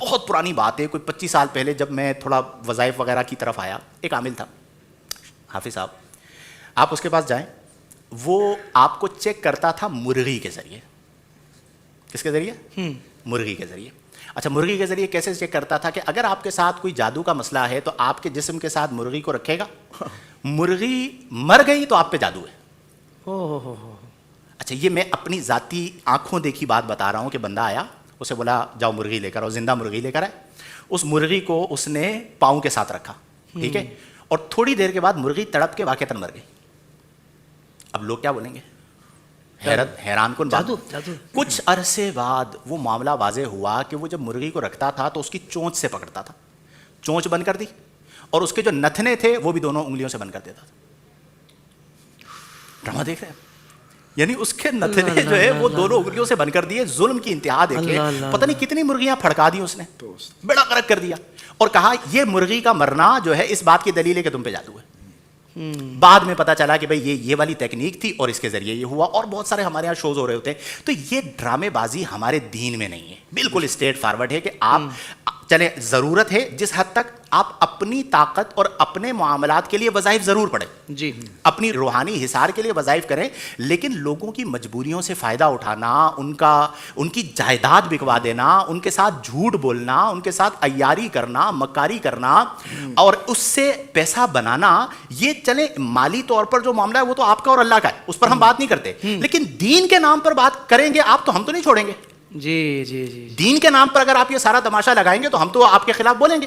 بہت پرانی بات ہے, کوئی 25 سال پہلے جب میں تھوڑا وظائف وغیرہ کی طرف آیا, ایک عامل تھا حافظ صاحب, آپ اس کے پاس جائیں, وہ آپ کو چیک کرتا تھا مرغی کے ذریعے. کس کے ذریعے؟ مرغی کے ذریعے. اچھا, مرغی کے ذریعے کیسے چیک کرتا تھا کہ اگر آپ کے ساتھ کوئی جادو کا مسئلہ ہے تو آپ کے جسم کے ساتھ مرغی کو رکھے گا, مرغی مر گئی تو آپ پہ جادو ہے. اچھا, یہ میں اپنی ذاتی آنکھوں دیکھی بات بتا رہا ہوں کہ بندہ آیا, اسے بولا جاؤ مرغی لے کر آؤ, زندہ مرغی لے کر آئے. اس مرغی کو اس نے پاؤں کے ساتھ رکھا, ٹھیک ہے, اور تھوڑی دیر کے بعد مرغی تڑپ کے واقعتاً مر گئی. اب لوگ کیا بولیں گے؟ حیران کن بات. کچھ عرصے بعد وہ معاملہ واضح ہوا کہ وہ جب مرغی کو رکھتا تھا تو اس کی چونچ سے پکڑتا تھا, چونچ بند کر دی, اور اس کے جو نتھنے تھے وہ بھی دونوں انگلیوں سے بند کر دیتا تھا. ڈرامہ دیکھ رہے ہیں؟ یعنی اس کے نتھنے جو ہے وہ دونوں انگلیوں سے بند کر دیے. ظلم کی انتہا دیکھیں, پتہ نہیں کتنی مرغیاں پھڑکا دی اس نے, بڑا غرق کر دیا, اور کہا یہ مرغی کا مرنا جو ہے اس بات کی دلیل ہے کہ تم پہ جادو ہے. بعد میں پتا چلا کہ بھئی یہ والی تکنیک تھی اور اس کے ذریعے یہ ہوا. اور بہت سارے ہمارے یہاں شوز ہو رہے ہوتے ہیں. تو یہ ڈرامے بازی ہمارے دین میں نہیں ہے, بالکل اسٹریٹ فارورڈ ہے کہ آپ چلیں, ضرورت ہے جس حد تک آپ اپنی طاقت اور اپنے معاملات کے لیے وظائف ضرور پڑھیں, جی, اپنی روحانی حصار کے لیے وظائف کریں, لیکن لوگوں کی مجبوریوں سے فائدہ اٹھانا, ان کی جائیداد بکوا دینا, ان کے ساتھ جھوٹ بولنا, ان کے ساتھ عیاری کرنا, مکاری کرنا اور اس سے پیسہ بنانا, یہ چلیں مالی طور پر جو معاملہ ہے وہ تو آپ کا اور اللہ کا ہے, اس پر ہم بات نہیں کرتے, لیکن دین کے نام پر بات کریں گے آپ تو ہم تو نہیں چھوڑیں گے. جی جی جی, دین کے نام پر اگر آپ یہ سارا تماشا لگائیں گے تو ہم تو آپ کے خلاف بولیں گے.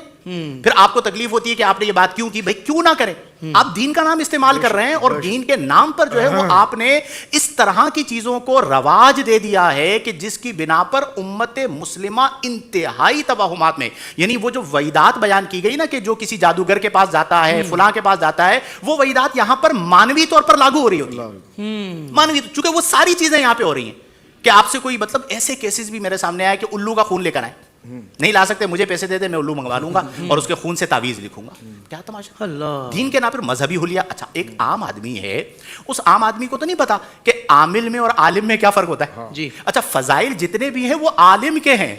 پھر آپ کو تکلیف ہوتی ہے کہ آپ نے یہ بات کیوں کی. بھائی کیوں نہ کریں, آپ دین کا نام استعمال کر رہے ہیں اور دین کے نام پر جو ہے وہ آپ نے اس طرح کی چیزوں کو رواج دے دیا ہے کہ جس کی بنا پر امت مسلمہ انتہائی توہمات میں, یعنی وہ جو وعیدات بیان کی گئی نا کہ جو کسی جادوگر کے پاس جاتا ہے, فلاں کے پاس جاتا ہے, وہ وعیدات یہاں پر مانوی طور پر لاگو ہو رہی ہوتی ہے. مانوی, چونکہ وہ ساری چیزیں یہاں پہ ہو رہی ہیں کہ آپ سے کوئی مطلب ایسے کیسز بھی میرے سامنے آئے کہ الو کا خون لے کر آئے, نہیں لا سکتے, مجھے پیسے دے دے, میں الو منگوا لوں گا اور اس کے خون سے تعویذ لکھوں گا. کیا تماشا, دین کے نام پر مذہبی حلیہ. اچھا, ایک عام آدمی ہے, اس عام آدمی کو تو نہیں پتا کہ عامل میں اور عالم میں کیا فرق ہوتا ہے. جی, اچھا, فضائل جتنے بھی ہیں وہ عالم کے ہیں.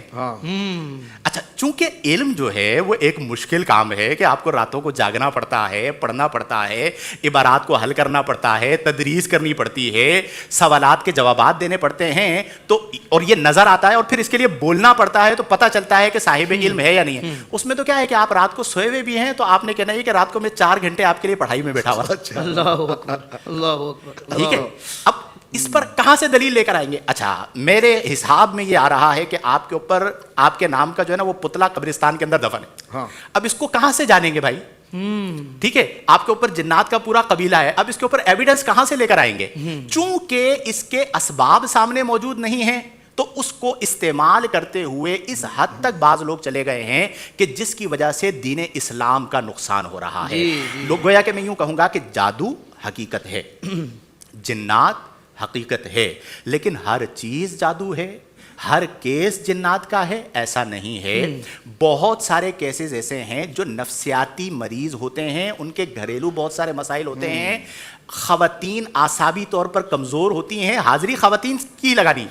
اچھا, چونکہ علم جو ہے وہ ایک مشکل کام ہے کہ آپ کو راتوں کو جاگنا پڑتا ہے, پڑھنا پڑتا ہے, عبارات کو حل کرنا پڑتا ہے, تدریس کرنی پڑتی ہے, سوالات کے جوابات دینے پڑتے ہیں, تو اور یہ نظر آتا ہے, اور پھر اس کے لیے بولنا پڑتا ہے, تو پتہ چلتا ہے کہ صاحب علم ہے یا نہیں ہے. اس میں تو کیا ہے کہ آپ رات کو سوئے ہوئے بھی ہیں, تو آپ نے کہنا ہے کہ رات کو میں 4 گھنٹے آپ کے لیے پڑھائی میں بیٹھا ہوا. اللہ اکبر, اللہ اکبر, ٹھیک ہے. اب اس پر کہاں سے دلیل لے کر آئیں گے؟ اچھا, میرے حساب میں یہ آ رہا ہے کہ آپ کے اوپر آپ کے نام کا جو ہے نا وہ پتلا قبرستان کے اندر دفن ہے. اب اس کو کہاں سے جانیں گے بھائی؟ ٹھیک ہے, آپ کے اوپر جنات کا پورا قبیلہ ہے, اب اس کے اوپر ایویڈنس کہاں سے لے کر آئیں گے؟ چونکہ اس کے اسباب سامنے موجود نہیں ہیں, تو اس کو استعمال کرتے ہوئے اس حد تک بعض لوگ چلے گئے ہیں کہ جس کی وجہ سے دین اسلام کا نقصان ہو رہا ہے. لوگ گویا کہ میں یوں کہوں گا کہ جادو حقیقت ہے, جنات حقیقت ہے, لیکن ہر چیز جادو ہے, ہر کیس جنات کا ہے ایسا نہیں ہے. بہت سارے کیسز ایسے ہیں جو نفسیاتی مریض ہوتے ہیں, ان کے گھریلو بہت سارے مسائل ہوتے ہیں, خواتین اعصابی طور پر کمزور ہوتی ہیں, حاضری خواتین کی لگانی,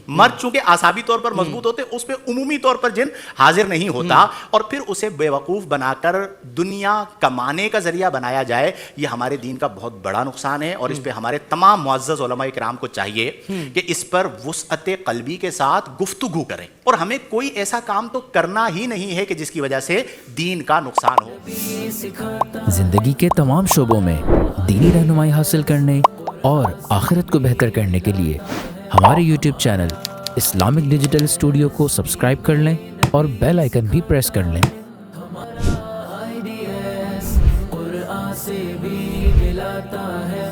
مرد چونکہ اعصابی طور پر مضبوط ہوتے اس پہ عمومی طور پر جن حاضر نہیں ہوتا, اور پھر اسے بے وقوف بنا کر دنیا کمانے کا ذریعہ بنایا جائے. یہ ہمارے دین کا بہت بڑا نقصان ہے, اور اس پہ ہمارے تمام معزز علماء کرام کو چاہیے کہ اس پر وسعت قلبی کے ساتھ گفتگو کریں, اور ہمیں کوئی ایسا کام تو کرنا ہی نہیں ہے کہ جس کی وجہ سے دین کا نقصان ہو. زندگی کے تمام شعبوں میں دینی رہنمائی حاصل کرنے اور آخرت کو بہتر کرنے کے لیے ہمارے YouTube channel Islamic digital studio کو سبسکرائب کر لیں اور بیل آئیکن بھی پریس کر لیں. قرآن سے بھی ملاتا ہے